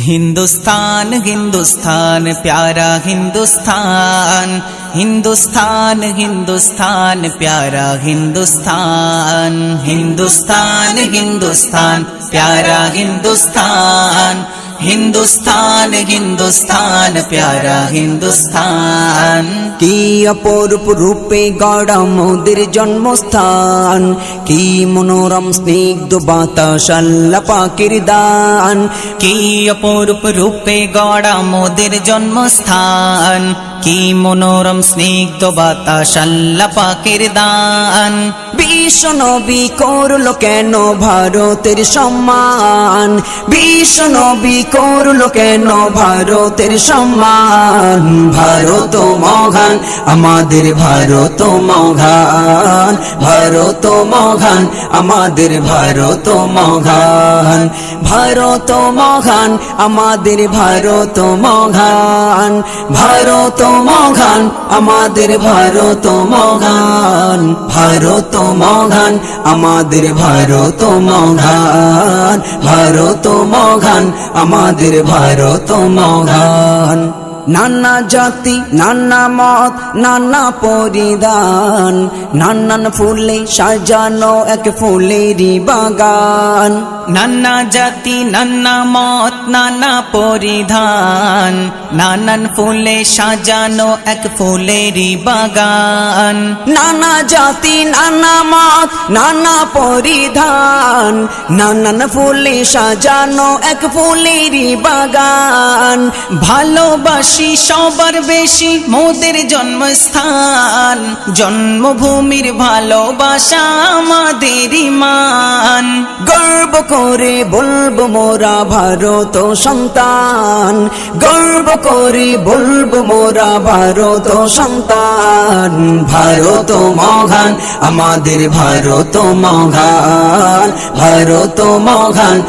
हिंदुस्तान हिंदुस्तान प्यारा हिंदुस्तान, हिंदुस्तान हिंदुस्तान प्यारा हिंदुस्तान, हिंदुस्तान हिंदुस्तान प्यारा हिंदुस्तान, हिंदुस्तान हिंदुस्तान प्यारा हिंदुस्तान। की অপরূপ রূপে গড়া মোদের জন্মস্থান, কি মনোরম স্নিগ্ধ বাতাস আল্লাহ পাকের দান। কি অপরূপ রূপে গড়া মোদের জন্মস্থান, কি মনোরম স্নিগ্ধ বাতাস আল্লাহ পাকের দান। বিশ্ব নবী করলো কেন ভারতের সম্মান, বিশ্ব নবী করলো কেন ভারতের সম্মান। ভারত মহান আমাদের ভারত মহান, ভারত মহান আমাদের ভারত মহান, ভারত মহান আমাদের ভারত মহান, ভারত মহান আমাদের ভারত মহান, ভারত মহান আমাদের ভারত মহান, ভারত মহান আমাদের ভারত মহান। নানা জাতি নানা মত নানা পরিধান, নানান ফুলে সাজানো এক ফুলেরই বাগান। নানা জাতি নানা মত নানা পরিধান, নানান ফুলে সাজানো এক ফুলেরই বাগান। নানা জাতি নানা মত নানা পরিধান, নানান ফুলে সাজানো এক ফুলেরই বাগান। ভালোবাসি সবার বেশি মোদের জন্মস্থান, জন্মভূমির ভালোবাসা আমাদের ইমান। গর্ব করে বলবো মোরা ভারত সন্তান, গর্ব করে বলবো মোরা ভারত সন্তান। ভারত মহান আমাদের ভারত মহান, ভারত মহান।